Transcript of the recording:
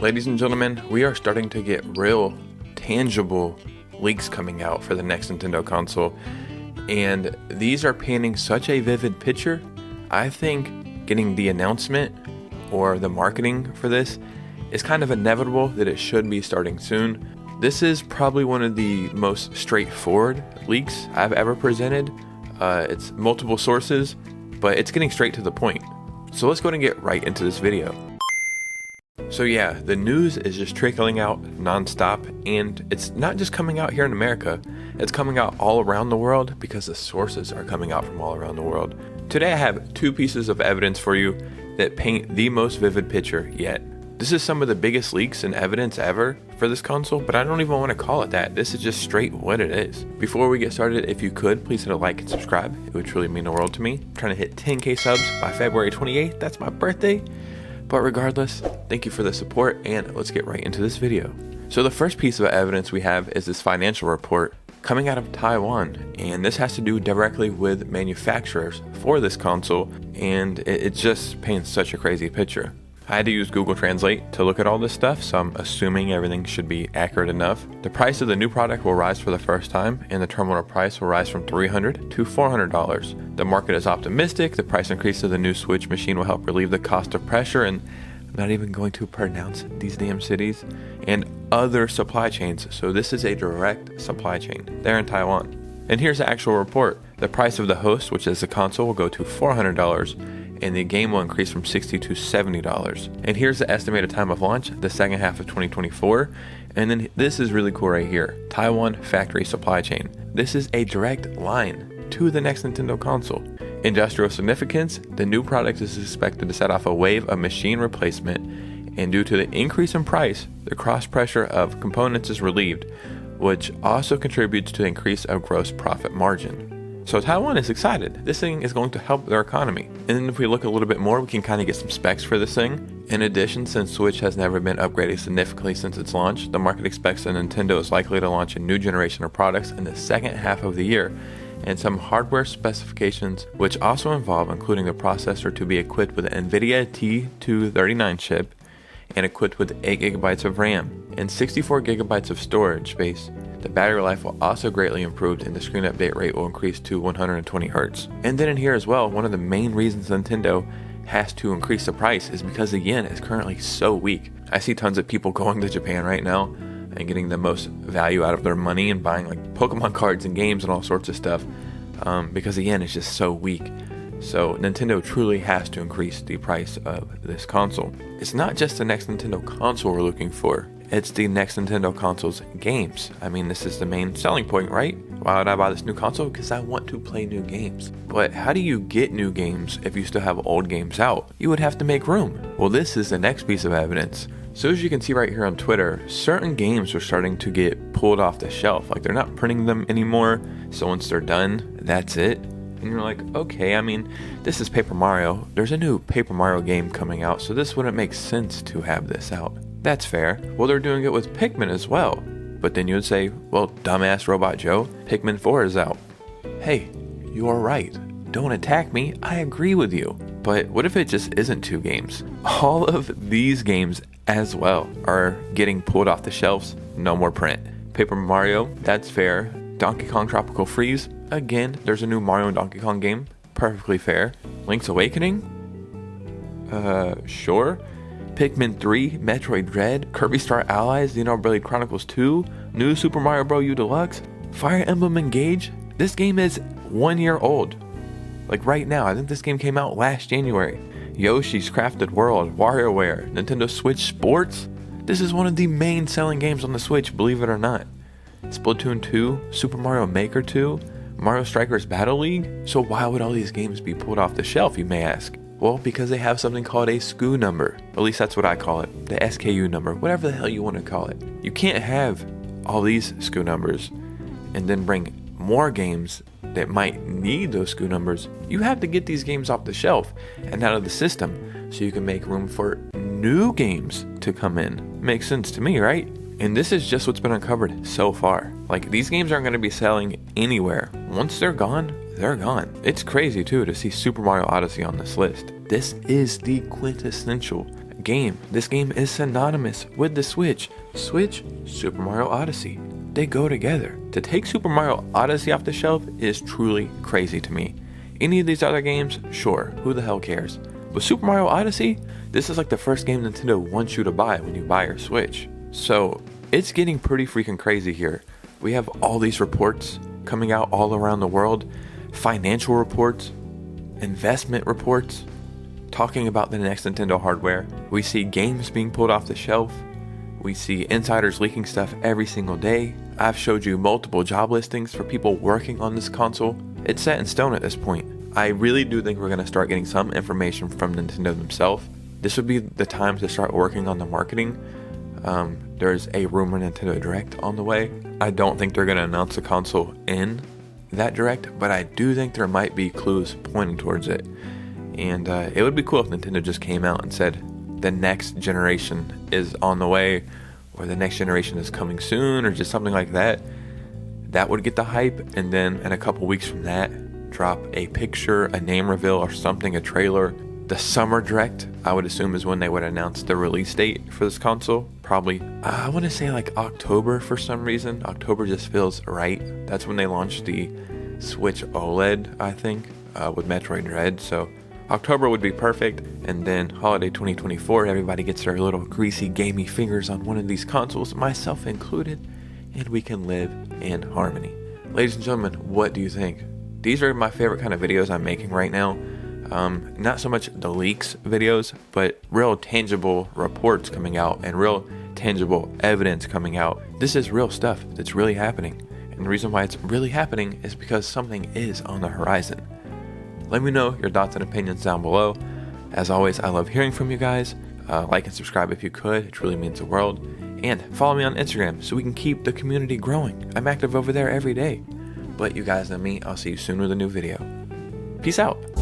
Ladies and gentlemen, we are starting to get real, tangible leaks coming out for the next Nintendo console, and these are painting such a vivid picture. I think getting the announcement or the marketing for this is kind of inevitable that it should be starting soon. This is probably one of the most straightforward leaks I've ever presented. It's multiple sources, but it's getting straight to the point. So let's go ahead and get right into this video. So yeah, the news is just trickling out nonstop, and it's not just coming out here in America, it's coming out all around the world because the sources are coming out from all around the world. Today I have two pieces of evidence for you that paint the most vivid picture yet. This is some of the biggest leaks and evidence ever for this console, but I don't even want to call it that. This is just straight what it is. Before we get started, if you could, please hit a like and subscribe. It would truly mean the world to me. I'm trying to hit 10K subs by February 28th. That's my birthday. But regardless, thank you for the support, and let's get right into this video. So the first piece of evidence we have is this financial report coming out of Taiwan, and this has to do directly with manufacturers for this console, and it just paints such a crazy picture. I had to use Google Translate to look at all this stuff, so I'm assuming everything should be accurate enough. The price of the new product will rise for the first time, and the terminal price will rise from $300 to $400. The market is optimistic. The price increase of the new Switch machine will help relieve the cost of pressure, and I'm not even going to pronounce these damn cities, and other supply chains. So this is a direct supply chain there in Taiwan. And here's the actual report. The price of the host, which is the console, will go to $400, and the game will increase from $60 to $70. And here's the estimated time of launch, the second half of 2024. And then this is really cool right here, Taiwan factory supply chain. This is a direct line to the next Nintendo console. Industrial significance, the new product is expected to set off a wave of machine replacement, and due to the increase in price, the cross pressure of components is relieved, which also contributes to the increase of gross profit margin. So Taiwan is excited. This thing is going to help their economy. And then if we look a little bit more, we can kind of get some specs for this thing. In addition, since Switch has never been upgraded significantly since its launch, the market expects that Nintendo is likely to launch a new generation of products in the second half of the year, and some hardware specifications, which also involve including the processor to be equipped with an NVIDIA T239 chip and equipped with 8GB of RAM and 64GB of storage space. The battery life will also greatly improve, and the screen update rate will increase to 120Hz. And then in here as well, one of the main reasons Nintendo has to increase the price is because the yen is currently so weak. I see tons of people going to Japan right now and getting the most value out of their money and buying like Pokemon cards and games and all sorts of stuff because the yen is just so weak. So Nintendo truly has to increase the price of this console. It's not just the next Nintendo console we're looking for. It's the next Nintendo console's games. I mean, this is the main selling point, right? Why would I buy this new console? Because I want to play new games. But how do you get new games if you still have old games out? You would have to make room. Well, this is the next piece of evidence. So as you can see right here on Twitter, certain games are starting to get pulled off the shelf. Like they're not printing them anymore. So once they're done, that's it. And you're like, okay, I mean, this is Paper Mario. There's a new Paper Mario game coming out, so this wouldn't make sense to have this out. That's fair. Well, they're doing it with Pikmin as well. But then you would say, well, dumbass Robot Joe, Pikmin 4 is out. Hey, you are right. Don't attack me. I agree with you. But what if it just isn't two games? All of these games as well are getting pulled off the shelves. No more print. Paper Mario, that's fair. Donkey Kong Tropical Freeze, again, there's a new Mario and Donkey Kong game. Perfectly fair. Link's Awakening? Sure. Pikmin 3, Metroid Dread, Kirby Star Allies, Xenoblade Chronicles 2, New Super Mario Bros. U Deluxe, Fire Emblem Engage. This game is 1 year old. Like right now, I think this game came out last January. Yoshi's Crafted World, WarioWare, Nintendo Switch Sports. This is one of the main selling games on the Switch, believe it or not. Splatoon 2, Super Mario Maker 2, Mario Strikers Battle League. So why would all these games be pulled off the shelf, you may ask? Well, because they have something called a SKU number. At least that's what I call it. The SKU number, whatever the hell you want to call it. You can't have all these SKU numbers and then bring more games that might need those SKU numbers. You have to get these games off the shelf and out of the system so you can make room for new games to come in. Makes sense to me, right? And this is just what's been uncovered so far. Like, these games aren't going to be selling anywhere. Once they're gone, they're gone. It's crazy too to see Super Mario Odyssey on this list. This is the quintessential game. This game is synonymous with the Switch. Switch, Super Mario Odyssey. They go together. To take Super Mario Odyssey off the shelf is truly crazy to me. Any of these other games, sure, who the hell cares? But Super Mario Odyssey, this is like the first game Nintendo wants you to buy when you buy your Switch. So it's getting pretty freaking crazy here. We have all these reports coming out all around the world, financial reports, investment reports, talking about the next Nintendo hardware. We see games being pulled off the shelf. We see insiders leaking stuff every single day. I've showed you multiple job listings for people working on this console. It's set in stone at this point. I really do think we're going to start getting some information from Nintendo themselves. This would be the time to start working on the marketing. There's a rumor Nintendo Direct on the way. I don't think they're going to announce the console in that Direct, but I do think there might be clues pointing towards it. And it would be cool if Nintendo just came out and said the next generation is on the way, or the next generation is coming soon, or just something like that. That would get the hype, and then in a couple weeks from that, drop a picture, a name reveal, or something, a trailer. The Summer Direct, I would assume, is when they would announce the release date for this console. Probably, I want to say like October for some reason. October just feels right. That's when they launched the Switch OLED, I think, with Metroid Dread. So October would be perfect. And then holiday 2024, everybody gets their little greasy, gamey fingers on one of these consoles, myself included, and we can live in harmony. Ladies and gentlemen, what do you think? These are my favorite kind of videos I'm making right now. Not so much the leaks videos, but real tangible reports coming out and real tangible evidence coming out. This is real stuff that's really happening. And the reason why it's really happening is because something is on the horizon. Let me know your thoughts and opinions down below. As always, I love hearing from you guys. Like and subscribe if you could. It truly means the world. And follow me on Instagram so we can keep the community growing. I'm active over there every day. But you guys know me. I'll see you soon with a new video. Peace out.